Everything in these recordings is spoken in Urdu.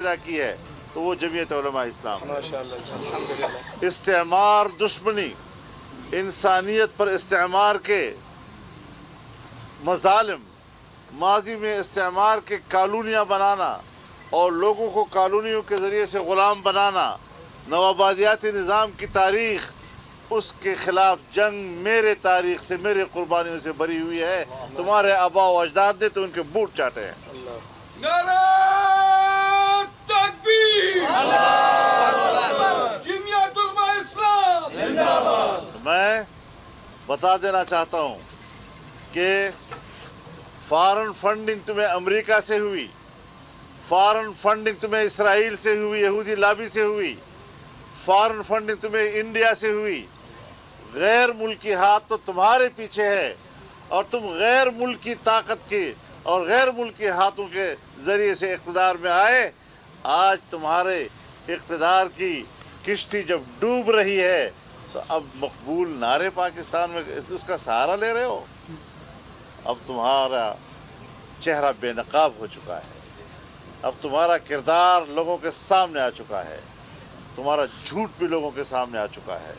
پیدا کی ہے تو وہ جمعیت علماء اسلام ہے۔ استعمار دشمنی، انسانیت پر استعمار کے مظالم، ماضی میں استعمار کے کالونیاں بنانا اور لوگوں کو کالونیوں کے ذریعے سے غلام بنانا، نوآبادیاتی نظام کی تاریخ، اس کے خلاف جنگ میرے تاریخ سے، میرے قربانیوں سے بری ہوئی ہے۔ تمہارے آباء و اجداد نے تو ان کے بوٹ چاٹے ہیں۔ نعرہ تکبیر! جمعیت علماء اسلام زندہ باد! میں بتا دینا چاہتا ہوں کہ فارن فنڈنگ تمہیں امریکہ سے ہوئی، فارن فنڈنگ تمہیں اسرائیل سے ہوئی، یہودی لابی سے ہوئی، فارن فنڈنگ تمہیں انڈیا سے ہوئی۔ غیر ملکی ہاتھ تو تمہارے پیچھے ہے اور تم غیر ملکی طاقت کی اور غیر ملکی ہاتھوں کے ذریعے سے اقتدار میں آئے۔ آج تمہارے اقتدار کی کشتی جب ڈوب رہی ہے تو اب مقبول نعرے پاکستان میں اس کا سہارا لے رہے ہو۔ اب تمہارا چہرہ بے نقاب ہو چکا ہے، اب تمہارا کردار لوگوں کے سامنے آ چکا ہے، تمہارا جھوٹ بھی لوگوں کے سامنے آ چکا ہے،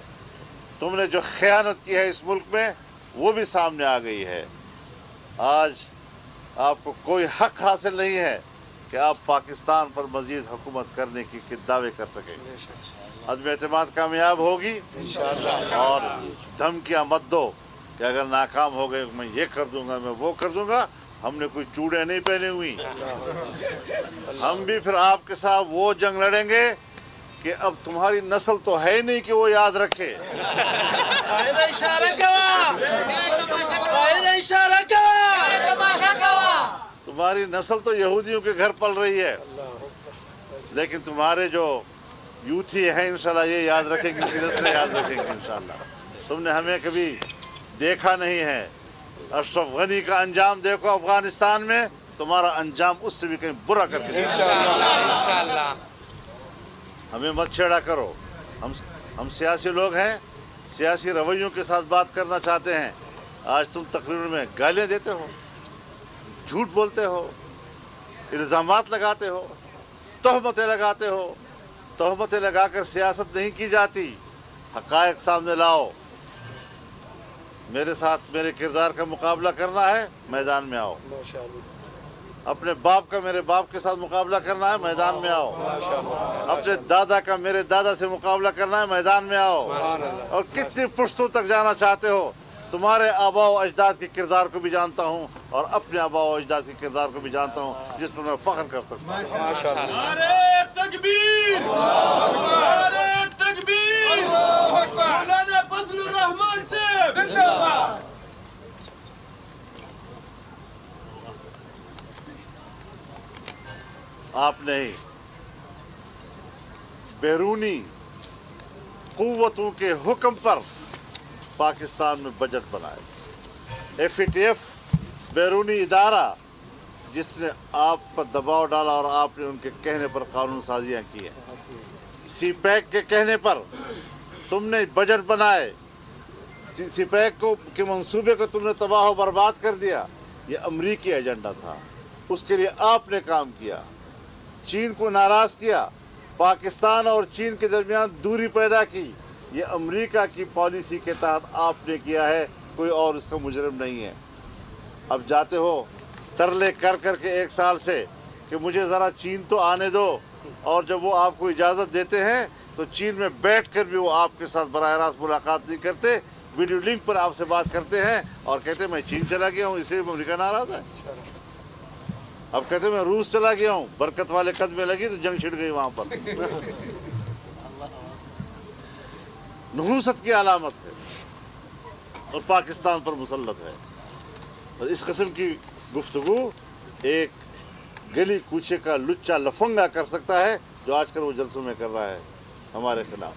تم نے جو خیانت کی ہے اس ملک میں وہ بھی سامنے آ گئی ہے۔ آج آپ کو کوئی حق حاصل نہیں ہے کہ آپ پاکستان پر مزید حکومت کرنے کی دعوے کر سکیں۔ عدم اعتماد کامیاب ہوگی اور دھمکیاں مت دو کہ اگر ناکام ہو گئے میں یہ کر دوں گا، میں وہ کر دوں گا۔ ہم نے کوئی چوڑیاں نہیں پہنی ہوئی، ہم بھی پھر آپ کے ساتھ وہ جنگ لڑیں گے کہ اب تمہاری نسل تو ہے ہی نہیں کہ وہ یاد رکھے۔ تمہاری نسل تو یہودیوں کے گھر پل رہی ہے، لیکن تمہارے جو یوتھی ہیں انشاءاللہ یہ یاد رکھیں گے، نسلیں یاد رکھیں گے انشاءاللہ۔ تم نے ہمیں کبھی دیکھا نہیں ہے۔ اشرف غنی کا انجام دیکھو افغانستان میں، تمہارا انجام اس سے بھی کہیں برا کر کے انشاءاللہ۔ ہمیں مت چھیڑا کرو، ہم سیاسی لوگ ہیں، سیاسی رویوں کے ساتھ بات کرنا چاہتے ہیں۔ آج تم تقریر میں گالیاں دیتے ہو، جھوٹ بولتے ہو، الزامات لگاتے ہو، تہمتیں لگاتے ہو۔ تہمتیں لگا کر سیاست نہیں کی جاتی، حقائق سامنے لاؤ۔ میرے ساتھ میرے کردار کا مقابلہ کرنا ہے، میدان میں آؤ۔ اپنے باپ کا میرے باپ کے ساتھ مقابلہ کرنا ہے، میدان میں آؤ۔ اپنے دادا کا میرے دادا سے مقابلہ کرنا ہے، میدان میں آؤ۔ اور کتنی پشتوں تک جانا چاہتے ہو؟ تمہارے آباء و اجداد کے کردار کو بھی جانتا ہوں اور اپنے آباء و اجداد کے کردار کو بھی جانتا ہوں، جس پر میں فخر کر سکتا ہوں۔ نعرہ تکبیر! نعرہ تکبیر! مولانا فضل الرحمان صاحب زندہ باد! آپ نے بیرونی قوتوں کے حکم پر پاکستان میں بجٹ بنائے۔ FATF بیرونی ادارہ جس نے آپ پر دباؤ ڈالا اور آپ نے ان کے کہنے پر قانون سازیاں کی ہیں۔ CPAC کے کہنے پر تم نے بجٹ بنائے، CPAC کے منصوبے کو تم نے تباہ و برباد کر دیا۔ یہ امریکی ایجنڈا تھا، اس کے لیے آپ نے کام کیا، چین کو ناراض کیا، پاکستان اور چین کے درمیان دوری پیدا کی۔ یہ امریکہ کی پالیسی کے تحت آپ نے کیا ہے، کوئی اور اس کا مجرم نہیں ہے۔ اب جاتے ہو ترلے کر کر کے 1 سال سے کہ مجھے ذرا چین تو آنے دو، اور جب وہ آپ کو اجازت دیتے ہیں تو چین میں بیٹھ کر بھی وہ آپ کے ساتھ براہ راست ملاقات نہیں کرتے، ویڈیو لنک پر آپ سے بات کرتے ہیں اور کہتے ہیں میں چین چلا گیا ہوں اس لیے امریکہ ناراض ہے۔ اب کہتے ہیں میں روس چلا گیا ہوں، برکت والے قدمیں لگی تو جنگ چھڑ گئی وہاں پر۔ نحوست کی علامت ہے اور پاکستان پر مسلط ہے۔ اور اس قسم کی گفتگو ایک گلی کوچے کا لچا لفنگا کر سکتا ہے، جو آج کل وہ جلسوں میں کر رہا ہے ہمارے خلاف۔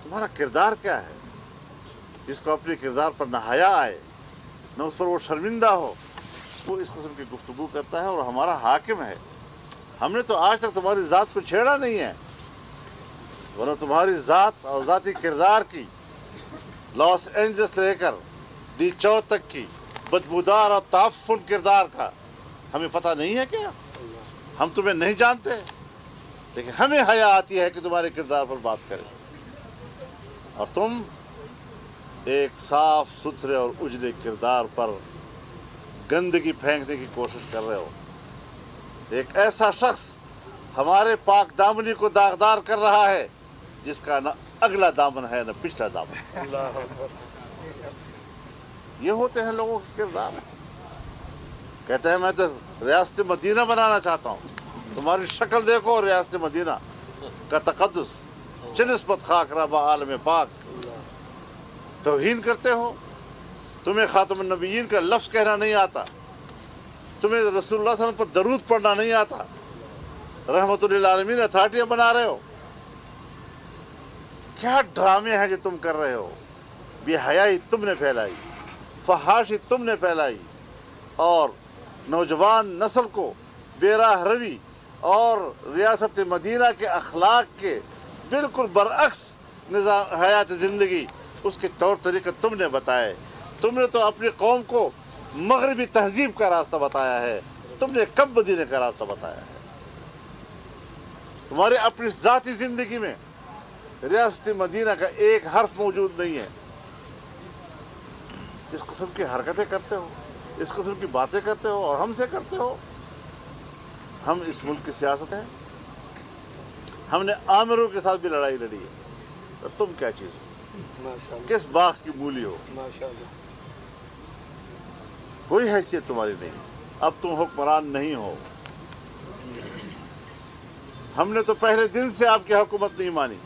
تمہارا کردار کیا ہے؟ جس کو اپنے کردار پر نہ حیا آئے، نہ اس پر وہ شرمندہ ہو، وہ اس قسم کی گفتگو کرتا ہے اور ہمارا حاکم ہے۔ ہم نے تو آج تک تمہاری ذات کو چھیڑا نہیں ہے، ورنہ تمہاری ذات اور ذاتی کردار کی لاس اینجلس لے کر ڈی چو تک کی بدبودار اور تعفن کردار کا ہمیں پتہ نہیں ہے کیا؟ ہم تمہیں نہیں جانتے، لیکن ہمیں حیا آتی ہے کہ تمہارے کردار پر بات کریں، اور تم ایک صاف ستھرے اور اجلے کردار پر گندگی پھینکنے کی کوشش کر رہے ہو۔ ایک ایسا شخص ہمارے پاک دامنی کو داغدار کر رہا ہے جس کا نہ اگلا دامن ہے نہ پچھلا دامن۔ یہ ہوتے ہیں لوگوں کے کردار۔ کہتے ہیں میں تو ریاست مدینہ بنانا چاہتا ہوں، تمہاری شکل دیکھو ریاست مدینہ کا تقدس، چنسبت خاک ربا عالم پاک۔ توہین کرتے ہو، تمہیں خاتم النبیین کا لفظ کہنا نہیں آتا، تمہیں رسول اللہ صلی اللہ علیہ وسلم پر درود پڑھنا نہیں آتا، رحمت للعالمین اتھارٹیاں بنا رہے ہو۔ کیا ڈرامے ہیں جو تم کر رہے ہو؟ بے حیائی تم نے پھیلائی، فحاشی تم نے پھیلائی، اور نوجوان نسل کو بے راہ روی اور ریاست مدینہ کے اخلاق کے بالکل برعکس نظام حیات زندگی، اس کے طور طریقے تم نے بتائے۔ تم نے تو اپنی قوم کو مغربی تہذیب کا راستہ بتایا ہے، تم نے کب مدینے کا راستہ بتایا ہے؟ تمہارے اپنی ذاتی زندگی میں ریاست مدینہ کا ایک حرف موجود نہیں ہے۔ اس قسم کی حرکتیں کرتے ہو، اس قسم کی باتیں کرتے ہو، اور ہم سے کرتے ہو۔ ہم اس ملک کی سیاست ہیں، ہم نے عامروں کے ساتھ بھی لڑائی لڑی ہے، اور تم کیا چیز ہو؟ کس باغ کی مولی ہو؟ کوئی حیثیت تمہاری نہیں، اب تم حکمران نہیں ہو۔ ہم نے تو پہلے دن سے آپ کی حکومت نہیں مانی،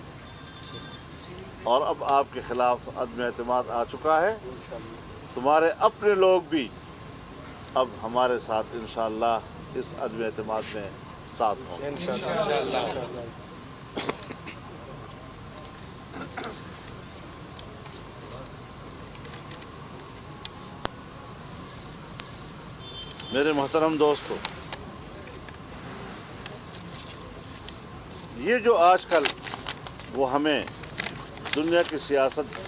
اور اب آپ کے خلاف عدم اعتماد آ چکا ہے۔ تمہارے اپنے لوگ بھی اب ہمارے ساتھ انشاءاللہ اس عدم اعتماد میں ساتھ ہوں گے۔ میرے محترم دوستو، یہ جو آج کل وہ ہمیں دنیا کی سیاست،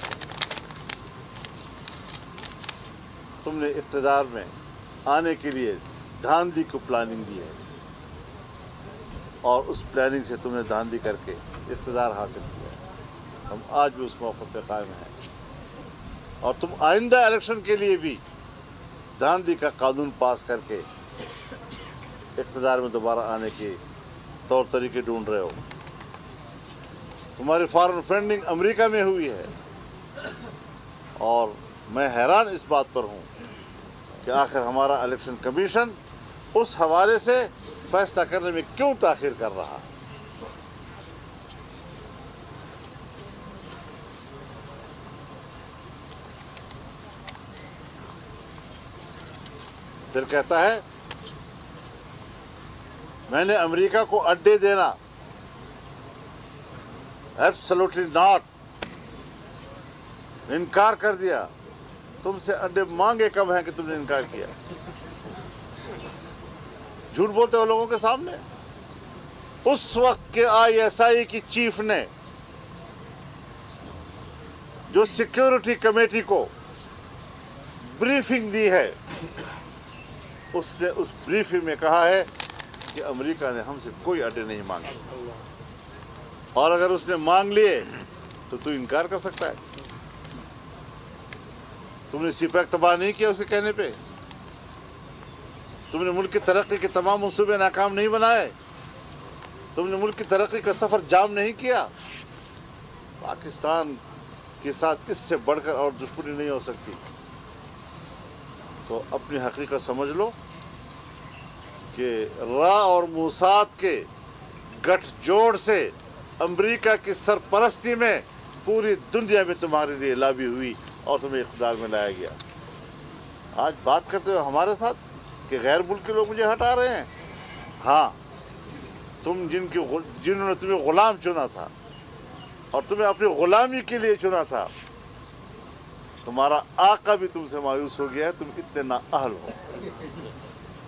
تم نے اقتدار میں آنے کے لیے دھاندلی کو پلاننگ دی ہے، اور اس پلاننگ سے تم نے دھاندلی کر کے اقتدار حاصل کیا ہے۔ ہم آج بھی اس موقع پہ قائم ہیں، اور تم آئندہ الیکشن کے لیے بھی دھاندلی کا قانون پاس کر کے اقتدار میں دوبارہ آنے کے طور طریقے ڈھونڈ رہے ہو۔ تمہاری فارن فنڈنگ امریکہ میں ہوئی ہے، اور میں حیران اس بات پر ہوں کہ آخر ہمارا الیکشن کمیشن اس حوالے سے فیصلہ کرنے میں کیوں تاخیر کر رہا۔ پھر کہتا ہے میں نے امریکہ کو اڈے دینا، ایبسولوٹلی ناٹ، انکار کر دیا۔ تم سے اڈے مانگے کب ہیں کہ تم نے انکار کیا؟ جھوٹ بولتے ہو لوگوں کے سامنے۔ اس وقت کے ISI کی چیف نے جو سیکیورٹی کمیٹی کو بریفنگ دی ہے، اس نے اس بریفنگ میں کہا ہے کہ امریکہ نے ہم سے کوئی اڈے نہیں مانگے، اور اگر اس نے مانگ لیے تو انکار کر سکتا ہے؟ تم نے CPEC تباہ نہیں کیا اسے کہنے پہ؟ تم نے ملک کی ترقی کے تمام منصوبے ناکام نہیں بنائے؟ تم نے ملک کی ترقی کا سفر جام نہیں کیا؟ پاکستان کے ساتھ اس سے بڑھ کر اور دشمنی نہیں ہو سکتی۔ تو اپنی حقیقت سمجھ لو کہ را اور موساد کے گٹھ جوڑ سے امریکہ کی سرپرستی میں پوری دنیا میں تمہارے لیے لابی ہوئی اور تمہیں اقتدار میں لایا گیا۔ آج بات کرتے ہو ہمارے ساتھ کہ غیر ملک کے لوگ مجھے ہٹا رہے ہیں۔ ہاں، تم جنہوں نے تمہیں غلام چنا تھا اور تمہیں اپنی غلامی کے لیے چنا تھا، تمہارا آقا بھی تم سے مایوس ہو گیا ہے، تم اتنے نااہل ہو۔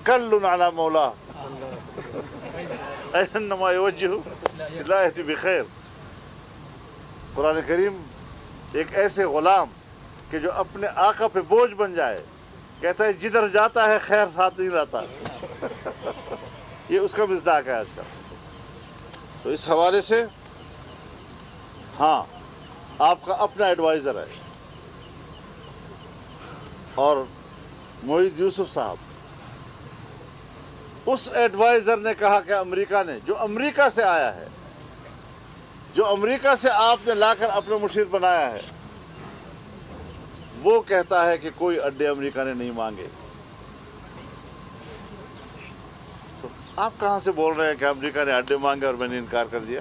کل علی مولا اینما یوجہ لا یأتی بخیر۔ قرآن کریم ایک ایسے غلام کہ جو اپنے آقا پہ بوجھ بن جائے، کہتا ہے جدھر جاتا ہے خیر ساتھ نہیں لاتا۔ یہ اس کا مصداق ہے آج کا. تو اس حوالے سے ہاں آپ کا اپنا ایڈوائزر ہے اور معید یوسف صاحب، اس ایڈوائزر نے کہا کہ امریکہ نے، جو امریکہ سے آیا ہے، جو امریکہ سے آپ نے لا کر اپنے مشیر بنایا ہے، وہ کہتا ہے کہ کوئی اڈے امریکہ نے نہیں مانگے. تو آپ کہاں سے بول رہے ہیں کہ امریکہ نے اڈے مانگے اور میں نے انکار کر دیا؟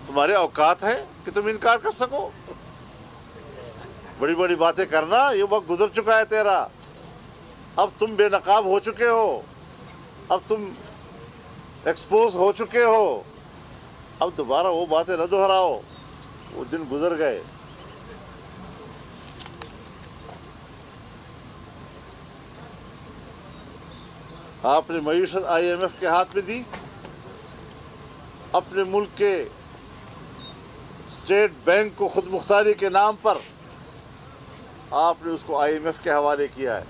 تمہارے اوقات ہے کہ تم انکار کر سکو؟ بڑی بڑی باتیں کرنا، یہ وقت گزر چکا ہے تیرا. اب تم بے نقاب ہو چکے ہو، اب تم ایکسپوز ہو چکے ہو. اب دوبارہ وہ باتیں نہ دہراؤ، وہ دن گزر گئے. آپ نے معیشت IMF کے ہاتھ میں دی، اپنے ملک کے اسٹیٹ بینک کو خود مختاری کے نام پر آپ نے اس کو IMF کے حوالے کیا ہے.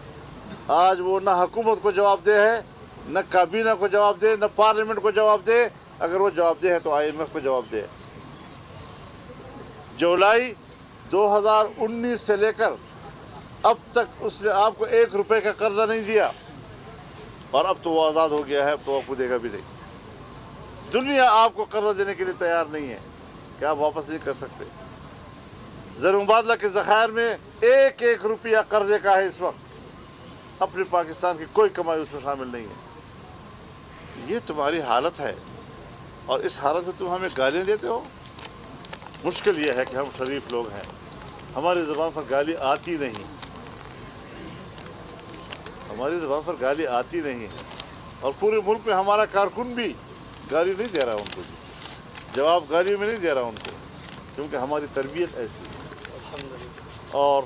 آج وہ نہ حکومت کو جواب دہ ہے، نہ کابینہ کو جواب دے، نہ پارلیمنٹ کو جواب دے. اگر وہ جواب دہ ہے تو IMF کو جواب دے. جولائی 2019 سے لے کر اب تک اس نے آپ کو 1 روپے کا قرضہ نہیں دیا، اور اب تو وہ آزاد ہو گیا ہے، اب تو آپ کو دے گا بھی نہیں. دنیا آپ کو قرضہ دینے کے لیے تیار نہیں ہے کہ آپ واپس نہیں کر سکتے. زر مبادلہ کے ذخائر میں 1 روپیہ قرضے کا ہے اس وقت. اپنے پاکستان کی کوئی کمائی اس میں شامل نہیں ہے. یہ تمہاری حالت ہے، اور اس حالت میں تم ہمیں گالیاں دیتے ہو. مشکل یہ ہے کہ ہم شریف لوگ ہیں، ہماری زبان پر گالی آتی نہیں، ہماری زبان پر گالی آتی نہیں ہے. اور پورے ملک میں ہمارا کارکن بھی گالی نہیں دے رہا ان کو، جواب گالی میں نہیں دے رہا ان کو، کیونکہ ہماری تربیت ایسی ہے اور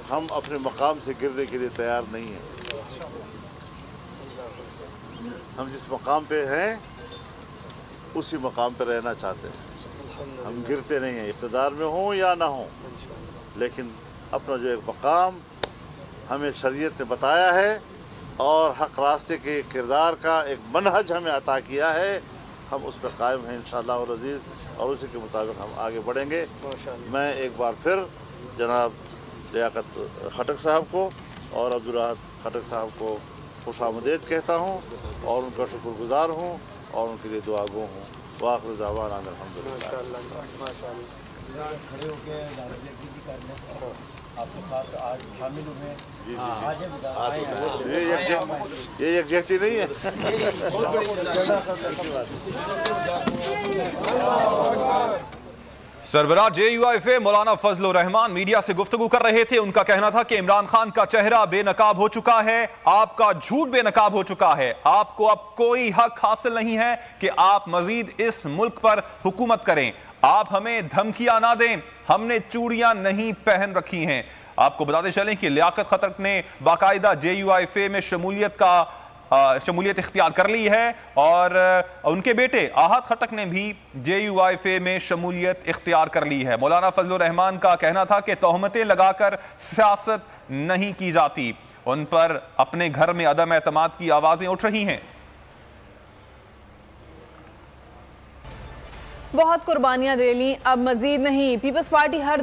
ہم اپنے مقام سے گرنے کے لیے تیار نہیں ہیں. ہم جس مقام پہ ہیں اسی مقام پہ رہنا چاہتے ہیں. ہم گرتے نہیں ہیں، اقتدار میں ہوں یا نہ ہوں، لیکن اپنا جو ایک مقام ہمیں شریعت نے بتایا ہے اور حق راستے کے کردار کا ایک منہج ہمیں عطا کیا ہے، ہم اس پہ قائم ہیں انشاءاللہ العزیز، اور اسی کے مطابق ہم آگے بڑھیں گے. میں ایک بار پھر جناب لیاقت خٹک صاحب کو اور عبدالراحت خٹک صاحب کو خوش آمدید کہتا ہوں اور ان کا شکر گزار ہوں اور ان کے لیے دعا گو ہوں. وآخر دعوانا الحمدللہ. کھڑے ہو کے آپ کے ساتھ آج شامل ہوئے. یہ یکجہتی نہیں ہے. سربراہ JUIFA مولانا فضل الرحمان میڈیا سے گفتگو کر رہے تھے. ان کا کہنا تھا کہ عمران خان کا چہرہ بے نقاب ہو چکا ہے، آپ کا جھوٹ بے نقاب ہو چکا ہے. آپ کو اب کوئی حق حاصل نہیں ہے کہ آپ مزید اس ملک پر حکومت کریں. آپ ہمیں دھمکیاں نہ دیں، ہم نے چوڑیاں نہیں پہن رکھی ہیں. آپ کو بتاتے چلیں کہ لیاقت خٹک نے باقاعدہ JUIFA میں شمولیت اختیار کر لی ہے، اور ان کے بیٹے آحت خٹک نے بھی JUIFA میں شمولیت اختیار کر لی ہے. مولانا فضل الرحمان کا کہنا تھا کہ تہمتیں لگا کر سیاست نہیں کی جاتی. ان پر اپنے گھر میں عدم اعتماد کی آوازیں اٹھ رہی ہیں. بہت قربانیاں دے لیں، اب مزید نہیں. پیپلز پارٹی ہر